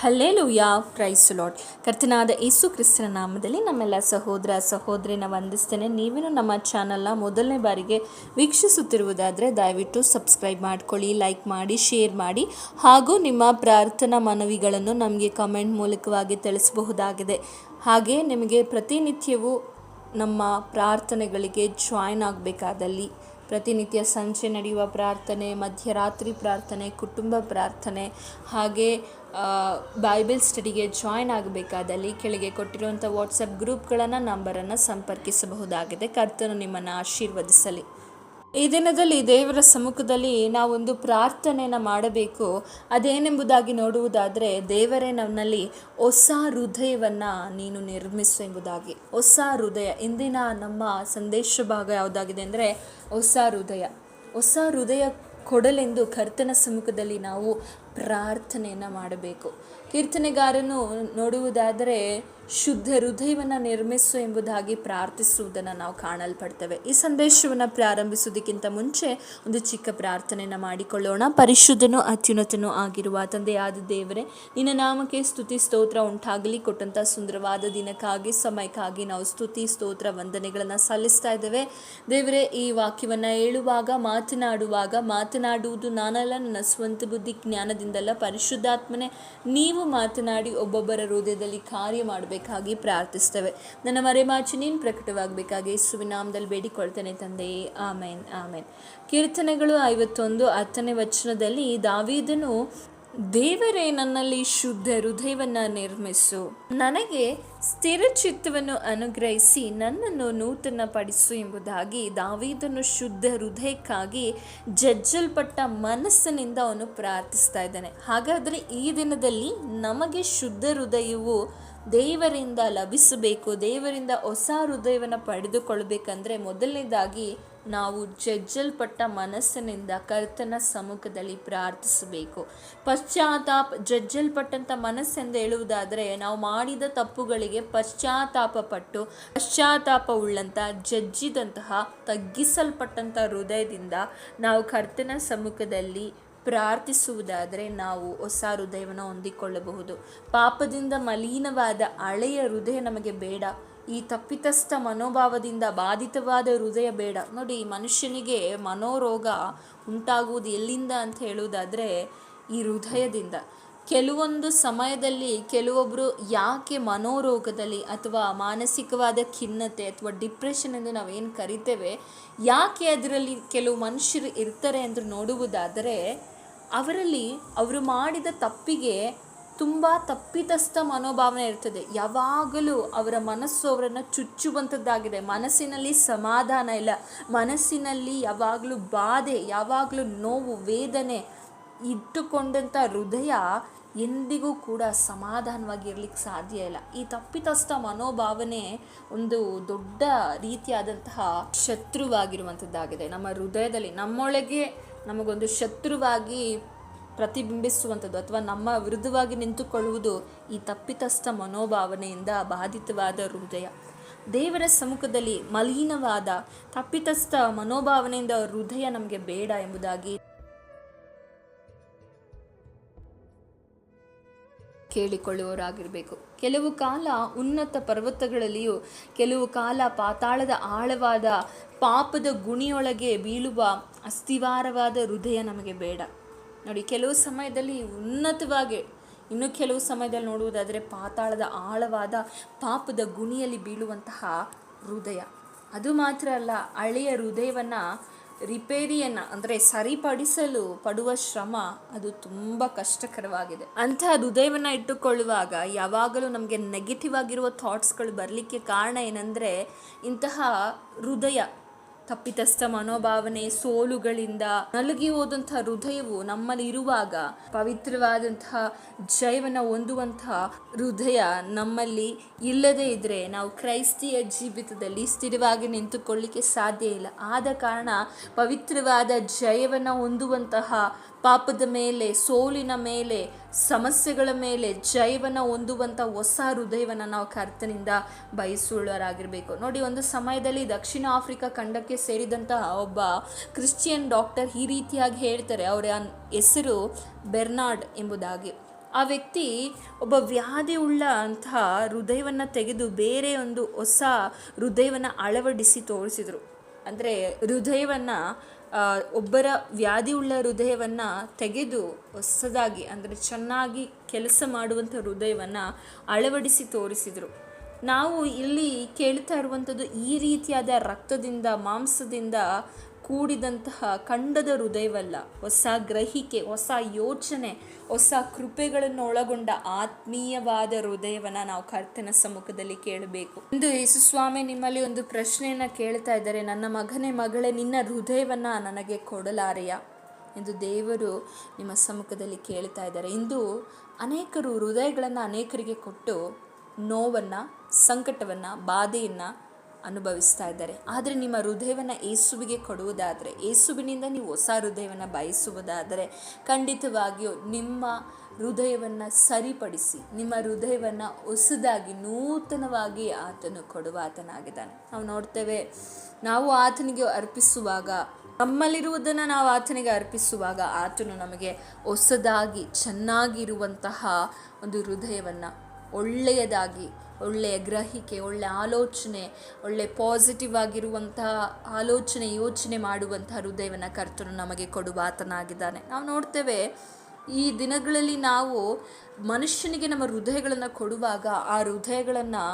Hallelujah, price lord. ಕರ್ತನಾದ ಯೇಸು ಕ್ರಿಸ್ತನ ನಾಮದಲ್ಲಿ ನಮ್ಮೆಲ್ಲ ಸಹೋದರ ಸಹೋದರಿನ ವಂದಿಸ್ತೇನೆ. ನೀವೇನು ನಮ್ಮ ಚಾನಲ್ನ ಮೊದಲನೇ ಬಾರಿಗೆ ವೀಕ್ಷಿಸುತ್ತಿರುವುದಾದರೆ ದಯವಿಟ್ಟು ಸಬ್ಸ್ಕ್ರೈಬ್ ಮಾಡ್ಕೊಳ್ಳಿ, ಲೈಕ್ ಮಾಡಿ, ಶೇರ್ ಮಾಡಿ, ಹಾಗೂ ನಿಮ್ಮ ಪ್ರಾರ್ಥನಾ ಮನವಿಗಳನ್ನು ನಮಗೆ ಕಮೆಂಟ್ ಮೂಲಕವಾಗಿ ತಿಳಿಸಬಹುದಾಗಿದೆ. ಹಾಗೆ ನಿಮಗೆ ಪ್ರತಿನಿತ್ಯವೂ ನಮ್ಮ ಪ್ರಾರ್ಥನೆಗಳಿಗೆ ಜಾಯ್ನ್ ಆಗಬೇಕಾದಲ್ಲಿ ಪ್ರತಿನಿತ್ಯ ಸಂಜೆ ನಡೆಯುವ ಪ್ರಾರ್ಥನೆ, ಮಧ್ಯರಾತ್ರಿ ಪ್ರಾರ್ಥನೆ, ಕುಟುಂಬ ಪ್ರಾರ್ಥನೆ, ಹಾಗೆ ಬೈಬಲ್ ಸ್ಟಡಿಗೆ ಜಾಯ್ನ್ ಆಗಬೇಕಾದಲ್ಲಿ ಕೆಳಗೆ ಕೊಟ್ಟಿರುವಂಥ ವಾಟ್ಸಪ್ ಗ್ರೂಪ್ಗಳನ್ನು ನಂಬರನ್ನು ಸಂಪರ್ಕಿಸಬಹುದಾಗಿದೆ. ಕರ್ತನು ನಿಮ್ಮನ್ನು ಆಶೀರ್ವದಿಸಲಿ. ಈ ದಿನದಲ್ಲಿ ದೇವರ ಸಮ್ಮುಖದಲ್ಲಿ ನಾವೊಂದು ಪ್ರಾರ್ಥನೆಯನ್ನು ಮಾಡಬೇಕು. ಅದೇನೆಂಬುದಾಗಿ ನೋಡುವುದಾದರೆ, ದೇವರೇ ನನ್ನಲ್ಲಿ ಹೊಸ ಹೃದಯವನ್ನು ನೀನು ನಿರ್ಮಿಸು ಎಂಬುದಾಗಿ. ಹೊಸ ಹೃದಯ. ಇಂದಿನ ನಮ್ಮ ಸಂದೇಶ ಭಾಗ ಯಾವುದಾಗಿದೆ ಅಂದರೆ ಹೊಸ ಹೃದಯ ಕೊಡಲೆಂದು ಕರ್ತನ ಸಮ್ಮುಖದಲ್ಲಿ ನಾವು ಪ್ರಾರ್ಥನೆಯನ್ನು ಮಾಡಬೇಕು. ಕೀರ್ತನೆಗಾರನು ನೋಡುವುದಾದರೆ ಶುದ್ಧ ಹೃದಯವನ್ನು ನಿರ್ಮಿಸು ಎಂಬುದಾಗಿ ಪ್ರಾರ್ಥಿಸುವುದನ್ನು ನಾವು ಕಾಣಲ್ಪಡ್ತೇವೆ. ಈ ಸಂದೇಶವನ್ನು ಪ್ರಾರಂಭಿಸುವುದಕ್ಕಿಂತ ಮುಂಚೆ ಒಂದು ಚಿಕ್ಕ ಪ್ರಾರ್ಥನೆಯನ್ನು ಮಾಡಿಕೊಳ್ಳೋಣ. ಪರಿಶುದ್ಧನೂ ಅತ್ಯುನ್ನತನೂ ಆಗಿರುವ ತಂದೆಯಾದ ದೇವರೇ, ನಿನ್ನ ನಾಮಕ್ಕೆ ಸ್ತುತಿ ಸ್ತೋತ್ರ ಉಂಟಾಗಲಿ. ಕೊಟ್ಟಂಥ ಸುಂದರವಾದ ದಿನಕ್ಕಾಗಿ, ಸಮಯಕ್ಕಾಗಿ ನಾವು ಸ್ತುತಿ ಸ್ತೋತ್ರ ವಂದನೆಗಳನ್ನು ಸಲ್ಲಿಸ್ತಾ ಇದ್ದೇವೆ. ದೇವರೇ, ಈ ವಾಕ್ಯವನ್ನು ಹೇಳುವಾಗ, ಮಾತನಾಡುವುದು ನಾನಲ್ಲ, ನನ್ನ ಸ್ವಂತ ಬುದ್ಧಿ ಜ್ಞಾನದಿಂದಲ್ಲ, ಪರಿಶುದ್ಧಾತ್ಮನೇ ನೀವು ಮಾತನಾಡಿ ಒಬ್ಬೊಬ್ಬರ ಹೃದಯದಲ್ಲಿ ಕಾರ್ಯ ಮಾಡಬೇಕಾಗಿ ಪ್ರಾರ್ಥಿಸ್ತೇವೆ. ನನ್ನ ಮರೆಮಾಚಿ ನೀನು ಪ್ರಕಟವಾಗಬೇಕಾಗಿ ಯೇಸುವಿನ ನಾಮದಲ್ಲಿ ಬೇಡಿಕೊಳ್ತೇನೆ ತಂದೆಯೇ, ಆಮೇನ್ ಆಮೇನ್. ಕೀರ್ತನೆಗಳು 51:10 ವಚನದಲ್ಲಿ ದಾವೀದನು, ದೇವರೇ ನನ್ನಲ್ಲಿ ಶುದ್ಧ ಹೃದಯವನ್ನು ನಿರ್ಮಿಸು, ನನಗೆ ಸ್ಥಿರ ಚಿತ್ತವನ್ನು ಅನುಗ್ರಹಿಸಿ ನನ್ನನ್ನು ನೂತನ ಪಡಿಸು ಎಂಬುದಾಗಿ ದಾವೀದನು ಶುದ್ಧ ಹೃದಯಕ್ಕಾಗಿ ಜಜ್ಜಲ್ಪಟ್ಟ ಮನಸ್ಸಿನಿಂದ ಅವನು ಪ್ರಾರ್ಥಿಸ್ತಾ ಇದ್ದಾನೆ. ಹಾಗಾದರೆ ಈ ದಿನದಲ್ಲಿ ನಮಗೆ ಶುದ್ಧ ಹೃದಯವು ದೇವರಿಂದ ಲಭಿಸಬೇಕು, ದೇವರಿಂದ ಹೊಸ ಹೃದಯವನ್ನು ಪಡೆದುಕೊಳ್ಳಬೇಕಂದ್ರೆ ಮೊದಲನೇದಾಗಿ ನಾವು ಜಜ್ಜಲ್ಪಟ್ಟ ಮನಸ್ಸಿನಿಂದ ಕರ್ತನ ಸಮ್ಮುಖದಲ್ಲಿ ಪ್ರಾರ್ಥಿಸಬೇಕು. ಜಜ್ಜಲ್ಪಟ್ಟಂಥ ಮನಸ್ಸೆಂದು ಹೇಳುವುದಾದರೆ ನಾವು ಮಾಡಿದ ತಪ್ಪುಗಳಿಗೆ ಪಶ್ಚಾತ್ತಾಪ ಉಳ್ಳಂಥ ಜಜ್ಜಿದಂತಹ ತಗ್ಗಿಸಲ್ಪಟ್ಟಂಥ ಹೃದಯದಿಂದ ನಾವು ಕರ್ತನ ಸಮ್ಮುಖದಲ್ಲಿ ಪ್ರಾರ್ಥಿಸುವುದಾದರೆ ನಾವು ಹೊಸ ಹೃದಯವನ್ನು ಹೊಂದಿಕೊಳ್ಳಬಹುದು. ಪಾಪದಿಂದ ಮಲಿನವಾದ ಹಳೆಯ ಹೃದಯ ನಮಗೆ ಬೇಡ. ಈ ತಪ್ಪಿತಸ್ಥ ಮನೋಭಾವದಿಂದ ಬಾಧಿತವಾದ ಹೃದಯ ಬೇಡ. ನೋಡಿ, ಮನುಷ್ಯನಿಗೆ ಮನೋರೋಗ ಉಂಟಾಗುವುದು ಎಲ್ಲಿಂದ ಅಂತ ಹೇಳುವುದಾದರೆ ಈ ಹೃದಯದಿಂದ. ಕೆಲವೊಂದು ಸಮಯದಲ್ಲಿ ಕೆಲವೊಬ್ಬರು ಯಾಕೆ ಮನೋರೋಗದಲ್ಲಿ ಅಥವಾ ಮಾನಸಿಕವಾದ ಖಿನ್ನತೆ ಅಥವಾ ಡಿಪ್ರೆಷನ್ ಎಂದು ನಾವೇನು ಕರಿತೇವೆ, ಯಾಕೆ ಅದರಲ್ಲಿ ಕೆಲವು ಮನುಷ್ಯರು ಇರ್ತಾರೆ ಎಂದು ನೋಡುವುದಾದರೆ, ಅವರು ಮಾಡಿದ ತಪ್ಪಿಗೆ ತುಂಬ ತಪ್ಪಿತಸ್ಥ ಮನೋಭಾವನೆ ಇರ್ತದೆ. ಯಾವಾಗಲೂ ಅವರ ಮನಸ್ಸು ಅವರನ್ನು ಚುಚ್ಚುವಂಥದ್ದಾಗಿದೆ. ಮನಸ್ಸಿನಲ್ಲಿ ಸಮಾಧಾನ ಇಲ್ಲ, ಮನಸ್ಸಿನಲ್ಲಿ ಯಾವಾಗಲೂ ಬಾಧೆ, ಯಾವಾಗಲೂ ನೋವು, ವೇದನೆ ಇಟ್ಟುಕೊಂಡಂಥ ಹೃದಯ ಎಂದಿಗೂ ಕೂಡ ಸಮಾಧಾನವಾಗಿ ಇರಲಿಕ್ಕೆ ಸಾಧ್ಯ ಇಲ್ಲ. ಈ ತಪ್ಪಿತಸ್ಥ ಮನೋಭಾವನೆ ಒಂದು ದೊಡ್ಡ ರೀತಿಯಾದಂತಹ ಶತ್ರುವಾಗಿರುವಂಥದ್ದಾಗಿದೆ. ನಮ್ಮ ಹೃದಯದಲ್ಲಿ ನಮ್ಮೊಳಗೆ ನಮಗೊಂದು ಶತ್ರುವಾಗಿ ಪ್ರತಿಬಿಂಬಿಸುವಂಥದ್ದು ಅಥವಾ ನಮ್ಮ ವಿರುದ್ಧವಾಗಿ ನಿಂತುಕೊಳ್ಳುವುದು ಈ ತಪ್ಪಿತಸ್ಥ ಮನೋಭಾವನೆಯಿಂದ ಬಾಧಿತವಾದ ಹೃದಯ. ದೇವರ ಸಮ್ಮುಖದಲ್ಲಿ ಮಲಿನವಾದ ತಪ್ಪಿತಸ್ಥ ಮನೋಭಾವನೆಯಿಂದ ಹೃದಯ ನಮಗೆ ಬೇಡ ಎಂಬುದಾಗಿ ಕೇಳಿಕೊಳ್ಳುವವರಾಗಿರಬೇಕು. ಕೆಲವು ಕಾಲ ಉನ್ನತ ಪರ್ವತಗಳಲ್ಲಿಯೂ ಕೆಲವು ಕಾಲ ಪಾತಾಳದ ಆಳವಾದ ಪಾಪದ ಗುಣಿಯೊಳಗೆ ಬೀಳುವ ಅಸ್ಥಿವಾರವಾದ ಹೃದಯ ನಮಗೆ ಬೇಡ. ನೋಡಿ, ಕೆಲವು ಸಮಯದಲ್ಲಿ ಉನ್ನತವಾಗಿ, ಇನ್ನು ಕೆಲವು ಸಮಯದಲ್ಲಿ ನೋಡುವುದಾದರೆ ಪಾತಾಳದ ಆಳವಾದ ಪಾಪದ ಗುಣಿಯಲ್ಲಿ ಬೀಳುವಂತಹ ಹೃದಯ. ಅದು ಮಾತ್ರ ಅಲ್ಲ, ಹಳೆಯ ಹೃದಯವನ್ನು ರಿಪೇರಿಯನ್ನು ಅಂದರೆ ಸರಿಪಡಿಸಲು ಪಡುವ ಶ್ರಮ ಅದು ತುಂಬ ಕಷ್ಟಕರವಾಗಿದೆ. ಅಂತಹ ಹೃದಯವನ್ನು ಇಟ್ಟುಕೊಳ್ಳುವಾಗ ಯಾವಾಗಲೂ ನಮಗೆ ನೆಗೆಟಿವ್ ಆಗಿರುವ ಥಾಟ್ಸ್ಗಳು ಬರಲಿಕ್ಕೆ ಕಾರಣ ಏನಂದರೆ, ಇಂತಹ ಹೃದಯ ತಪ್ಪಿತಸ್ಥ ಮನೋಭಾವನೆ, ಸೋಲುಗಳಿಂದ ನಲುಗಿ ಹೋದಂಥ ಹೃದಯವು ನಮ್ಮಲ್ಲಿ ಇರುವಾಗ ಪವಿತ್ರವಾದಂತಹ ಜಯವನ್ನು ಹೊಂದುವಂತಹ ಹೃದಯ ನಮ್ಮಲ್ಲಿ ಇಲ್ಲದೇ ಇದ್ದರೆ ನಾವು ಕ್ರೈಸ್ತಿಯ ಜೀವಿತದಲ್ಲಿ ಸ್ಥಿರವಾಗಿ ನಿಂತುಕೊಳ್ಳಿಕ್ಕೆ ಸಾಧ್ಯ ಇಲ್ಲ. ಆದ ಕಾರಣ ಪವಿತ್ರವಾದ ಜಯವನ್ನು ಹೊಂದುವಂತಹ, ಪಾಪದ ಮೇಲೆ, ಸೋಲಿನ ಮೇಲೆ, ಸಮಸ್ಯೆಗಳ ಮೇಲೆ ಜಯವನ್ನು ಹೊಂದುವಂಥ ಹೊಸ ಹೃದಯವನ್ನು ನಾವು ಕರ್ತನಿಂದ ಬಯಸುವವರಾಗಿರಬೇಕು. ನೋಡಿ, ಒಂದು ಸಮಯದಲ್ಲಿ ದಕ್ಷಿಣ ಆಫ್ರಿಕಾ ಖಂಡಕ್ಕೆ ಸೇರಿದಂತಹ ಒಬ್ಬ ಕ್ರಿಶ್ಚಿಯನ್ ಡಾಕ್ಟರ್ ಈ ರೀತಿಯಾಗಿ ಹೇಳ್ತಾರೆ. ಅವರ ಹೆಸರು ಬೆರ್ನಾರ್ಡ್ ಎಂಬುದಾಗಿ. ಆ ವ್ಯಕ್ತಿ ಒಬ್ಬ ವ್ಯಾಧಿ ಉಳ್ಳ ಅಂತಹ ಹೃದಯವನ್ನು ತೆಗೆದು ಬೇರೆ ಒಂದು ಹೊಸ ಹೃದಯವನ್ನು ಅಳವಡಿಸಿ ತೋರಿಸಿದರು. ಅಂದರೆ ಹೃದಯವನ್ನು ಒಬ್ಬರ ವ್ಯಾಧಿ ಉಳ್ಳ ಹೃದಯವನ್ನು ತೆಗೆದು ಹೊಸದಾಗಿ, ಅಂದರೆ ಚೆನ್ನಾಗಿ ಕೆಲಸ ಮಾಡುವಂಥ ಹೃದಯವನ್ನು ಅಳವಡಿಸಿ ತೋರಿಸಿದರು. ನಾವು ಇಲ್ಲಿ ಕೇಳ್ತಾ ಇರುವಂಥದ್ದು ಈ ರೀತಿಯಾದ ರಕ್ತದಿಂದ ಮಾಂಸದಿಂದ ಕೂಡಿದಂತಹ ಖಂಡದ ಹೃದಯವಲ್ಲ, ಹೊಸ ಗ್ರಹಿಕೆ, ಹೊಸ ಯೋಚನೆ, ಹೊಸ ಕೃಪೆಗಳನ್ನು ಒಳಗೊಂಡ ಆತ್ಮೀಯವಾದ ಹೃದಯವನ್ನು ನಾವು ಕರ್ತನ ಸಮ್ಮುಖದಲ್ಲಿ ಕೇಳಬೇಕು. ಇಂದು ಯೇಸು ಸ್ವಾಮಿ ನಿಮ್ಮಲ್ಲಿ ಒಂದು ಪ್ರಶ್ನೆಯನ್ನು ಕೇಳ್ತಾ ಇದ್ದಾರೆ, ನನ್ನ ಮಗನೇ ಮಗಳೇ, ನಿನ್ನ ಹೃದಯವನ್ನು ನನಗೆ ಕೊಡಲಾರೆಯಾ ಎಂದು ದೇವರು ನಿಮ್ಮ ಸಮ್ಮುಖದಲ್ಲಿ ಕೇಳ್ತಾ ಇದ್ದಾರೆ. ಇಂದು ಅನೇಕರು ಹೃದಯಗಳನ್ನು ಅನೇಕರಿಗೆ ಕೊಟ್ಟು ನೋವನ್ನು, ಸಂಕಟವನ್ನು, ಬಾಧೆಯನ್ನು ಅನುಭವಿಸ್ತಾ ಇದ್ದಾರೆ. ಆದರೆ ನಿಮ್ಮ ಹೃದಯವನ್ನು ಯೇಸುವಿಗೆ ಕೊಡುವುದಾದರೆ, ಯೇಸುವಿನಿಂದ ನೀವು ಹೊಸ ಹೃದಯವನ್ನು ಬಯಸುವುದಾದರೆ, ಖಂಡಿತವಾಗಿಯೂ ನಿಮ್ಮ ಹೃದಯವನ್ನು ಸರಿಪಡಿಸಿ, ನಿಮ್ಮ ಹೃದಯವನ್ನು ಹೊಸದಾಗಿ ನೂತನವಾಗಿ ಆತನು ಕೊಡುವ ಆತನಾಗಿದ್ದಾನೆ. ನಾವು ನೋಡ್ತೇವೆ, ನಾವು ಆತನಿಗೆ ಅರ್ಪಿಸುವಾಗ, ನಮ್ಮಲ್ಲಿರುವುದನ್ನು ನಾವು ಆತನಿಗೆ ಅರ್ಪಿಸುವಾಗ ಆತನು ನಮಗೆ ಹೊಸದಾಗಿ ಚೆನ್ನಾಗಿರುವಂತಹ ಒಂದು ಹೃದಯವನ್ನು, ಒಳ್ಳೆಯದಾಗಿ, ಒಳ್ಳೆಯ ಗ್ರಹಿಕೆ, ಒಳ್ಳೆಯ ಆಲೋಚನೆ, ಒಳ್ಳೆಯ ಪಾಸಿಟಿವ್ ಆಗಿರುವಂತಹ ಆಲೋಚನೆ, ಯೋಚನೆ ಮಾಡುವಂತಹ ಹೃದಯವನ್ನು ಕರ್ತನು ನಮಗೆ ಕೊಡುವ ಆತನಾಗಿದ್ದಾನೆ. ನಾವು ನೋಡ್ತೇವೆ, ಈ ದಿನಗಳಲ್ಲಿ ನಾವು ಮನುಷ್ಯನಿಗೆ ನಮ್ಮ ಹೃದಯಗಳನ್ನು ಕೊಡುವಾಗ ಆ ಹೃದಯಗಳನ್ನು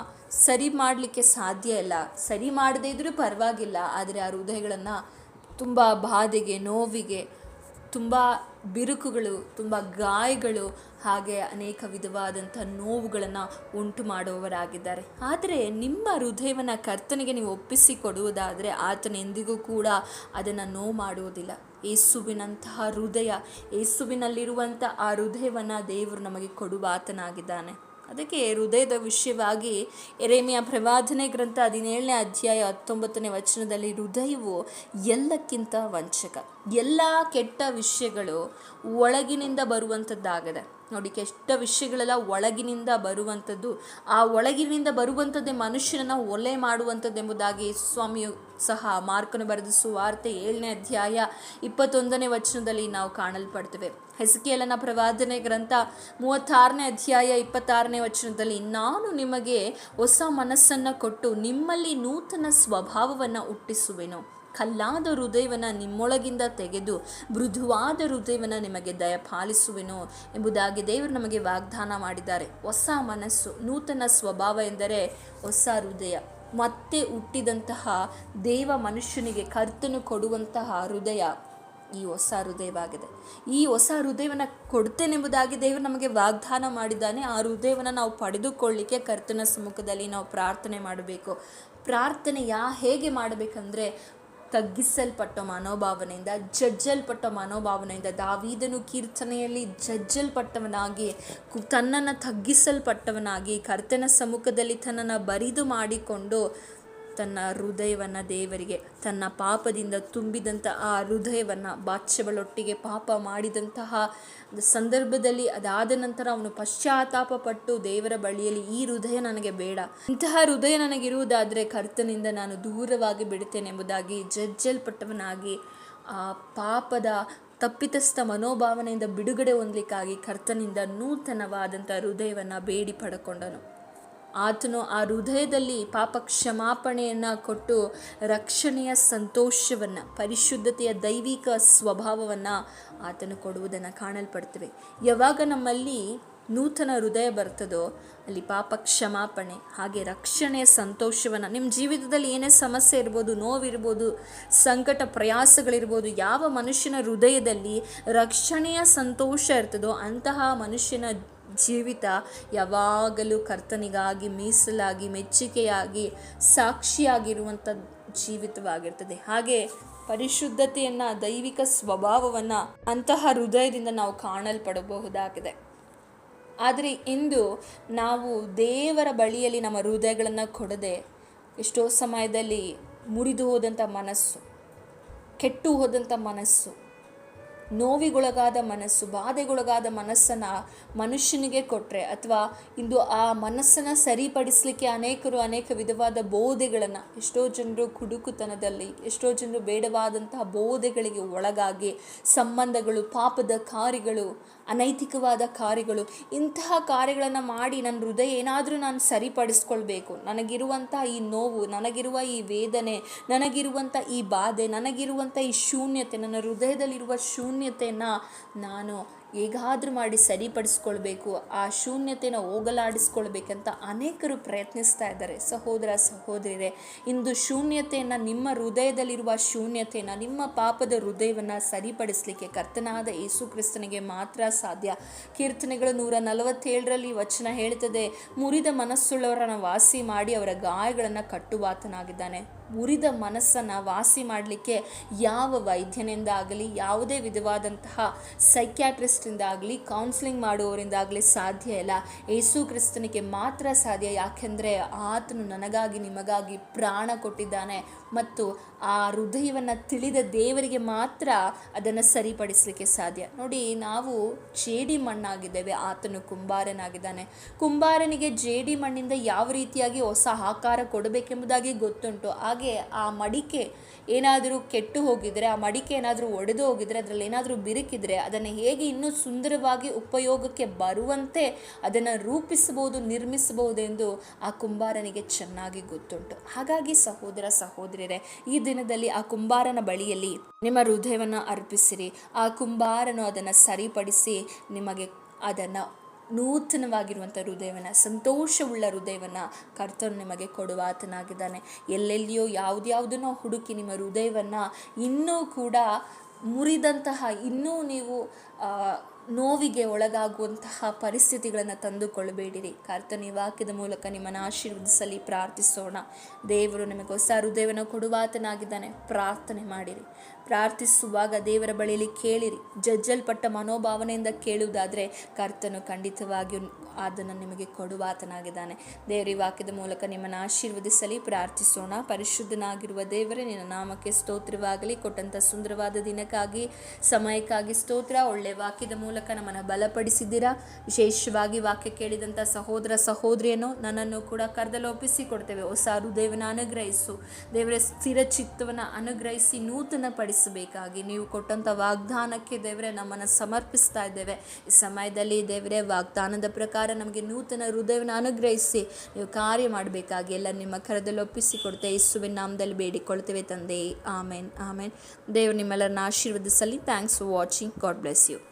ಸರಿ ಮಾಡಲಿಕ್ಕೆ ಸಾಧ್ಯ ಇಲ್ಲ. ಸರಿ ಮಾಡದೇ ಇದ್ರೂ ಪರವಾಗಿಲ್ಲ, ಆದರೆ ಆ ಹೃದಯಗಳನ್ನು ತುಂಬ ಬಾಧೆಗೆ, ನೋವಿಗೆ, ತುಂಬ ಬಿರುಕುಗಳು, ತುಂಬ ಗಾಯಗಳು, ಹಾಗೆ ಅನೇಕ ವಿಧವಾದಂಥ ನೋವುಗಳನ್ನು ಉಂಟು ಮಾಡುವವರಾಗಿದ್ದಾರೆ. ಆದರೆ ನಿಮ್ಮ ಹೃದಯವನ್ನು ಕರ್ತನಿಗೆ ನೀವು ಒಪ್ಪಿಸಿ ಕೊಡುವುದಾದರೆ ಆತನ ಎಂದಿಗೂ ಕೂಡ ಅದನ್ನು ನೋವು ಮಾಡುವುದಿಲ್ಲ. ಯೇಸುವಿನಂತಹ ಹೃದಯ, ಯೇಸುವಿನಲ್ಲಿರುವಂಥ ಆ ಹೃದಯವನ್ನು ದೇವರು ನಮಗೆ ಕೊಡುವ ಆತನಾಗಿದ್ದಾನೆ. ಅದಕ್ಕೆ ಹೃದಯದ ವಿಷಯವಾಗಿ ಯೆರೆಮೀಯ ಪ್ರವಾದನೆ ಗ್ರಂಥ 17ನೇ ಅಧ್ಯಾಯ 19ನೇ ವಚನದಲ್ಲಿ, ಹೃದಯವು ಎಲ್ಲಕ್ಕಿಂತ ವಂಚಕ, ಎಲ್ಲ ಕೆಟ್ಟ ವಿಷಯಗಳು ಒಳಗಿನಿಂದ ಬರುವಂಥದ್ದಾಗಿದೆ. ನೋಡಿ, ಕೆಟ್ಟ ವಿಷಯಗಳೆಲ್ಲ ಒಳಗಿನಿಂದ ಬರುವಂಥದ್ದು. ಆ ಒಳಗಿನಿಂದ ಬರುವಂಥದ್ದೇ ಮನುಷ್ಯನನ್ನು ಒಲೆ ಮಾಡುವಂಥದ್ದೆಂಬುದಾಗಿ ಸ್ವಾಮಿಯು ಸಹ ಮಾರ್ಕನು ಬರೆದ ಸುವಾರ್ತೆ 7ನೇ ಅಧ್ಯಾಯ 21ನೇ ವಚನದಲ್ಲಿ ನಾವು ಕಾಣಲ್ಪಡ್ತೇವೆ. ಹೆಸ್ಕೇಲನ ಪ್ರವಾದನೆ ಗ್ರಂಥ 36ನೇ ಅಧ್ಯಾಯ 26ನೇ ವಚನದಲ್ಲಿ, ನಾನು ನಿಮಗೆ ಹೊಸ ಮನಸ್ಸನ್ನು ಕೊಟ್ಟು ನಿಮ್ಮಲ್ಲಿ ನೂತನ ಸ್ವಭಾವವನ್ನು ಹುಟ್ಟಿಸುವೆನು, ಕಲ್ಲಾದ ಹೃದಯವನ್ನು ನಿಮ್ಮೊಳಗಿಂದ ತೆಗೆದು ಮೃದುವಾದ ಹೃದಯವನ್ನು ನಿಮಗೆ ದಯಪಾಲಿಸುವೆನು ಎಂಬುದಾಗಿ ದೇವರು ನಮಗೆ ವಾಗ್ದಾನ ಮಾಡಿದ್ದಾರೆ. ಹೊಸ ಮನಸ್ಸು, ನೂತನ ಸ್ವಭಾವ ಎಂದರೆ ಹೊಸ ಹೃದಯ. ಮತ್ತೆ ಹುಟ್ಟಿದಂತಹ ದೇವ ಮನುಷ್ಯನಿಗೆ ಕರ್ತನು ಕೊಡುವಂತಹ ಹೃದಯ ಈ ಹೊಸ ಹೃದಯವಾಗಿದೆ. ಈ ಹೊಸ ಹೃದಯವನ್ನು ಕೊಡ್ತೇನೆಂಬುದಾಗಿ ದೇವರು ನಮಗೆ ವಾಗ್ದಾನ ಮಾಡಿದ್ದಾನೆ. ಆ ಹೃದಯವನ್ನು ನಾವು ಪಡೆದುಕೊಳ್ಳಿಕ್ಕೆ ಕರ್ತನ ಸಮ್ಮುಖದಲ್ಲಿ ನಾವು ಪ್ರಾರ್ಥನೆ ಮಾಡಬೇಕು. ಪ್ರಾರ್ಥನೆ ಹೇಗೆ ಮಾಡಬೇಕಂದ್ರೆ, ತಗ್ಗಿಸಲ್ಪಟ್ಟ ಮನೋಭಾವನೆಯಿಂದ, ಜಜ್ಜಲ್ಪಟ್ಟ ಮನೋಭಾವನೆಯಿಂದ, ದಾವೀದನು ಕೀರ್ತನೆಯಲ್ಲಿ ಜಜ್ಜಲ್ಪಟ್ಟವನಾಗಿ, ತನ್ನನ್ನು ತಗ್ಗಿಸಲ್ಪಟ್ಟವನಾಗಿ, ಕರ್ತನ ಸಮ್ಮುಖದಲ್ಲಿ ತನ್ನನ್ನು ಬರಿದು ಮಾಡಿಕೊಂಡು ತನ್ನ ಹೃದಯವನ್ನು ದೇವರಿಗೆ, ತನ್ನ ಪಾಪದಿಂದ ತುಂಬಿದಂಥ ಆ ಹೃದಯವನ್ನು, ಬಾಚ್ಯವಳೊಟ್ಟಿಗೆ ಪಾಪ ಮಾಡಿದಂತಹ ಸಂದರ್ಭದಲ್ಲಿ ಅದಾದ ನಂತರ ಅವನು ಪಶ್ಚಾತ್ತಾಪ ಪಟ್ಟು ದೇವರ ಬಳಿಯಲ್ಲಿ, ಈ ಹೃದಯ ನನಗೆ ಬೇಡ, ಇಂತಹ ಹೃದಯ ನನಗಿರುವುದಾದರೆ ಕರ್ತನಿಂದ ನಾನು ದೂರವಾಗಿ ಬಿಡುತ್ತೇನೆ ಎಂಬುದಾಗಿ ಜಜ್ಜಲ್ಪಟ್ಟವನಾಗಿ ಆ ಪಾಪದ ತಪ್ಪಿತಸ್ಥ ಮನೋಭಾವನೆಯಿಂದ ಬಿಡುಗಡೆ ಹೊಂದಲಿಕ್ಕಾಗಿ ಕರ್ತನಿಂದ ನೂತನವಾದಂಥ ಹೃದಯವನ್ನು ಬೇಡಿ ಪಡ್ಕೊಂಡನು. ಆತನು ಆ ಹೃದಯದಲ್ಲಿ ಪಾಪ ಕ್ಷಮಾಪಣೆಯನ್ನು ಕೊಟ್ಟು ರಕ್ಷಣೆಯ ಸಂತೋಷವನ್ನು, ಪರಿಶುದ್ಧತೆಯ ದೈವಿಕ ಸ್ವಭಾವವನ್ನು ಆತನು ಕೊಡುವುದನ್ನು ಕಾಣಲ್ಪಡ್ತೇವೆ. ಯಾವಾಗ ನಮ್ಮಲ್ಲಿ ನೂತನ ಹೃದಯ ಬರ್ತದೋ ಅಲ್ಲಿ ಪಾಪ ಕ್ಷಮಾಪಣೆ, ಹಾಗೆ ರಕ್ಷಣೆಯ ಸಂತೋಷವನ್ನು, ನಿಮ್ಮ ಜೀವಿತದಲ್ಲಿ ಏನೇ ಸಮಸ್ಯೆ ಇರ್ಬೋದು, ನೋವಿರ್ಬೋದು, ಸಂಕಟ ಪ್ರಯಾಸಗಳಿರ್ಬೋದು, ಯಾವ ಮನುಷ್ಯನ ಹೃದಯದಲ್ಲಿ ರಕ್ಷಣೆಯ ಸಂತೋಷ ಇರ್ತದೋ ಅಂತಹ ಮನುಷ್ಯನ ಜೀವಿತ ಯಾವಾಗಲೂ ಕರ್ತನಿಗಾಗಿ ಮೀಸಲಾಗಿ, ಮೆಚ್ಚುಗೆಯಾಗಿ, ಸಾಕ್ಷಿಯಾಗಿರುವಂಥ ಜೀವಿತವಾಗಿರ್ತದೆ. ಹಾಗೆ ಪರಿಶುದ್ಧತೆಯನ್ನು, ದೈವಿಕ ಸ್ವಭಾವವನ್ನು ಅಂತಹ ಹೃದಯದಿಂದ ನಾವು ಕಾಣಲ್ಪಡಬಹುದಾಗಿದೆ. ಆದರೆ ಇಂದು ನಾವು ದೇವರ ಬಳಿಯಲ್ಲಿ ನಮ್ಮ ಹೃದಯಗಳನ್ನು ಕೊಡದೆ ಎಷ್ಟೋ ಸಮಯದಲ್ಲಿ ಮುರಿದು ಹೋದಂಥ ಮನಸ್ಸು, ಕೆಟ್ಟು ಹೋದಂಥ ಮನಸ್ಸು, ನೋವಿಗೊಳಗಾದ ಮನಸ್ಸು, ಬಾಧೆಗೊಳಗಾದ ಮನಸ್ಸನ್ನು ಮನುಷ್ಯನಿಗೆ ಕೊಟ್ಟರೆ, ಅಥವಾ ಇಂದು ಆ ಮನಸ್ಸನ್ನು ಸರಿಪಡಿಸಲಿಕ್ಕೆ ಅನೇಕ ವಿಧವಾದ ಬೋಧೆಗಳನ್ನು, ಎಷ್ಟೋ ಜನರು ಕುಡುಕುತನದಲ್ಲಿ, ಎಷ್ಟೋ ಜನರು ಬೇಡವಾದಂತಹ ಬೋಧೆಗಳಿಗೆ ಒಳಗಾಗಿ, ಸಂಬಂಧಗಳು, ಪಾಪದ ಕಾರ್ಯಗಳು, ಅನೈತಿಕವಾದ ಕಾರ್ಯಗಳು, ಇಂತಹ ಕಾರ್ಯಗಳನ್ನು ಮಾಡಿ ನನ್ನ ಹೃದಯ ಏನಾದರೂ ನಾನು ಸರಿಪಡಿಸ್ಕೊಳ್ಬೇಕು, ನನಗಿರುವಂಥ ಈ ನೋವು, ನನಗಿರುವ ಈ ವೇದನೆ, ನನಗಿರುವಂಥ ಈ ಬಾಧೆ, ನನಗಿರುವಂಥ ಈ ಶೂನ್ಯತೆ, ನನ್ನ ಹೃದಯದಲ್ಲಿರುವ ಶೂನ್ಯತೆಯನ್ನು ನಾನು ಹೇಗಾದರೂ ಮಾಡಿ ಸರಿಪಡಿಸ್ಕೊಳ್ಬೇಕು, ಆ ಶೂನ್ಯತೆಯನ್ನು ಹೋಗಲಾಡಿಸ್ಕೊಳ್ಬೇಕಂತ ಅನೇಕರು ಪ್ರಯತ್ನಿಸ್ತಾ ಇದ್ದಾರೆ. ಸಹೋದರ ಸಹೋದರಿಯರೇ, ಇಂದು ಶೂನ್ಯತೆಯನ್ನು, ನಿಮ್ಮ ಹೃದಯದಲ್ಲಿರುವ ಶೂನ್ಯತೆಯನ್ನು, ನಿಮ್ಮ ಪಾಪದ ಹೃದಯವನ್ನು ಸರಿಪಡಿಸಲಿಕ್ಕೆ ಕರ್ತನಾದ ಯೇಸು ಕ್ರಿಸ್ತನಿಗೆ ಮಾತ್ರ ಸಾಧ್ಯ. ಕೀರ್ತನೆಗಳು 147ರಲ್ಲಿ ವಚನ ಹೇಳ್ತದೆ, ಮುರಿದ ಮನಸ್ಸುಳ್ಳವರನ್ನು ವಾಸಿ ಮಾಡಿ ಅವರ ಗಾಯಗಳನ್ನು ಕಟ್ಟುವಾತನಾಗಿದ್ದಾನೆ. ಮುರಿದ ಮನಸ್ಸನ್ನು ವಾಸಿ ಮಾಡಲಿಕ್ಕೆ ಯಾವ ವೈದ್ಯನಿಂದ ಆಗಲಿ, ಯಾವುದೇ ವಿಧವಾದಂತಹ ಸೈಕ್ಯಾಟ್ರಿಸ್ಟಿಂದ ಆಗಲಿ, ಕೌನ್ಸಿಲಿಂಗ್ ಮಾಡುವವರಿಂದಾಗಲಿ ಸಾಧ್ಯ ಇಲ್ಲ. ಯೇಸು ಕ್ರಿಸ್ತನಿಗೆ ಮಾತ್ರ ಸಾಧ್ಯ. ಯಾಕೆಂದರೆ ಆತನು ನನಗಾಗಿ ನಿಮಗಾಗಿ ಪ್ರಾಣ ಕೊಟ್ಟಿದ್ದಾನೆ ಮತ್ತು ಆ ಹೃದಯವನ್ನು ತಿಳಿದ ದೇವರಿಗೆ ಮಾತ್ರ ಅದನ್ನು ಸರಿಪಡಿಸಲಿಕ್ಕೆ ಸಾಧ್ಯ. ನೋಡಿ, ನಾವು ಜೇಡಿ ಮಣ್ಣಾಗಿದ್ದೇವೆ, ಆತನು ಕುಂಬಾರನಾಗಿದ್ದಾನೆ. ಕುಂಬಾರನಿಗೆ ಜೇಡಿ ಮಣ್ಣಿಂದ ಯಾವ ರೀತಿಯಾಗಿ ಹೊಸ ಆಕಾರ ಕೊಡಬೇಕೆಂಬುದಾಗಿ ಗೊತ್ತುಂಟು. ಹಾಗೆ ಆ ಮಡಿಕೆ ಏನಾದರೂ ಕೆಟ್ಟು ಹೋಗಿದರೆ, ಆ ಮಡಿಕೆ ಏನಾದರೂ ಒಡೆದು ಹೋಗಿದರೆ, ಅದರಲ್ಲಿ ಏನಾದರೂ ಬಿರುಕಿದ್ರೆ ಅದನ್ನು ಹೇಗೆ ಇನ್ನೂ ಸುಂದರವಾಗಿ ಉಪಯೋಗಕ್ಕೆ ಬರುವಂತೆ ಅದನ್ನು ರೂಪಿಸಬಹುದು, ನಿರ್ಮಿಸಬಹುದೆಂದು ಆ ಕುಂಬಾರನಿಗೆ ಚೆನ್ನಾಗಿ ಗೊತ್ತುಂಟು. ಹಾಗಾಗಿ ಸಹೋದರ ಸಹೋದರಿಯರೇ, ಈ ದಿನದಲ್ಲಿ ಆ ಕುಂಬಾರನ ಬಳಿಯಲ್ಲಿ ನಿಮ್ಮ ಹೃದಯವನ್ನು ಅರ್ಪಿಸಿರಿ. ಆ ಕುಂಬಾರನು ಅದನ್ನು ಸರಿಪಡಿಸಿ ನಿಮಗೆ ಅದನ್ನು ನೂತನವಾಗಿರುವಂಥ ಹೃದಯವನ್ನು, ಸಂತೋಷವುಳ್ಳ ಹೃದಯವನ್ನು ಕರ್ತನು ನಿಮಗೆ ಕೊಡುವಾತನಾಗಿದ್ದಾನೆ. ಎಲ್ಲೆಲ್ಲಿಯೋ ಯಾವುದ್ಯಾವುದನ್ನೋ ಹುಡುಕಿ ನಿಮ್ಮ ಹೃದಯವನ್ನು ಇನ್ನೂ ಕೂಡ ಮುರಿದಂತಹ, ಇನ್ನೂ ನೀವು ನೋವಿಗೆ ಒಳಗಾಗುವಂತಹ ಪರಿಸ್ಥಿತಿಗಳನ್ನು ತಂದುಕೊಳ್ಳಬೇಡಿರಿ. ಕರ್ತನ ವಾಕ್ಯದ ಮೂಲಕ ನಿಮ್ಮನ್ನು ಆಶೀರ್ವದಿಸಲಿ. ಪ್ರಾರ್ಥಿಸೋಣ. ದೇವರು ನಿಮಗೆ ಹೊಸ ಹೃದಯವನ್ನು ಕೊಡುವಾತನಾಗಿದ್ದಾನೆ. ಪ್ರಾರ್ಥನೆ ಮಾಡಿರಿ. ಪ್ರಾರ್ಥಿಸುವಾಗ ದೇವರ ಬಳಿಯಲ್ಲಿ ಕೇಳಿರಿ. ಜಜ್ಜಲ್ಪಟ್ಟ ಮನೋಭಾವನೆಯಿಂದ ಕೇಳುವುದಾದರೆ ಕರ್ತನು ಖಂಡಿತವಾಗಿಯೂ ಅದನ್ನು ನಿಮಗೆ ಕೊಡುವಾತನಾಗಿದ್ದಾನೆ. ದೇವರ ವಾಕ್ಯದ ಮೂಲಕ ನಿಮ್ಮನ್ನು ಆಶೀರ್ವದಿಸಲಿ. ಪ್ರಾರ್ಥಿಸೋಣ. ಪರಿಶುದ್ಧನಾಗಿರುವ ದೇವರೇ, ನಿನ್ನ ನಾಮಕ್ಕೆ ಸ್ತೋತ್ರವಾಗಲಿ. ಕೊಟ್ಟಂಥ ಸುಂದರವಾದ ದಿನಕ್ಕಾಗಿ, ಸಮಯಕ್ಕಾಗಿ ಸ್ತೋತ್ರ. ಒಳ್ಳೆಯ ವಾಕ್ಯದ ಮೂಲಕ ನಮ್ಮನ್ನು ಬಲಪಡಿಸಿದ್ದೀರಾ. ವಿಶೇಷವಾಗಿ ವಾಕ್ಯ ಕೇಳಿದಂಥ ಸಹೋದರ ಸಹೋದರಿಯನ್ನು ನನ್ನನ್ನು ಕೂಡ ಕರೆದಲ್ಲಿ ಒಪ್ಪಿಸಿ ಕೊಡ್ತೇವೆ. ಹೊಸ ಹೃದಯವನ್ನು ಅನುಗ್ರಹಿಸು ದೇವರ, ಸ್ಥಿರ ಚಿತ್ತವನ್ನು ಅನುಗ್ರಹಿಸಿ ನೂತನ ಪಡಿಸಬೇಕಾಗಿ ನೀವು ಕೊಟ್ಟಂಥ ವಾಗ್ದಾನಕ್ಕೆ ದೇವರೇ ನಮ್ಮನ್ನು ಸಮರ್ಪಿಸ್ತಾ ಇದ್ದೇವೆ. ಈ ಸಮಯದಲ್ಲಿ ದೇವರೇ, ವಾಗ್ದಾನದ ಪ್ರಕಾರ ನಮಗೆ ನೂತನ ಹೃದಯವನ್ನು ಅನುಗ್ರಹಿಸಿ ನೀವು ಕಾರ್ಯ ಮಾಡಬೇಕಾಗಿ ಎಲ್ಲ ನಿಮ್ಮ ಕರದಲ್ಲಿ ಒಪ್ಪಿಸಿ ಕೊಡ್ತೇವೆ. ಯೇಸುವಿನ ನಾಮದಲ್ಲಿ ಬೇಡಿಕೊಳ್ತೇವೆ ತಂದೆ. ಆಮೇನ್ ಆಮೇನ್. ದೇವರು ನಿಮ್ಮೆಲ್ಲರನ್ನ ಆಶೀರ್ವದಿಸಲಿ. Thanks for watching. God bless you.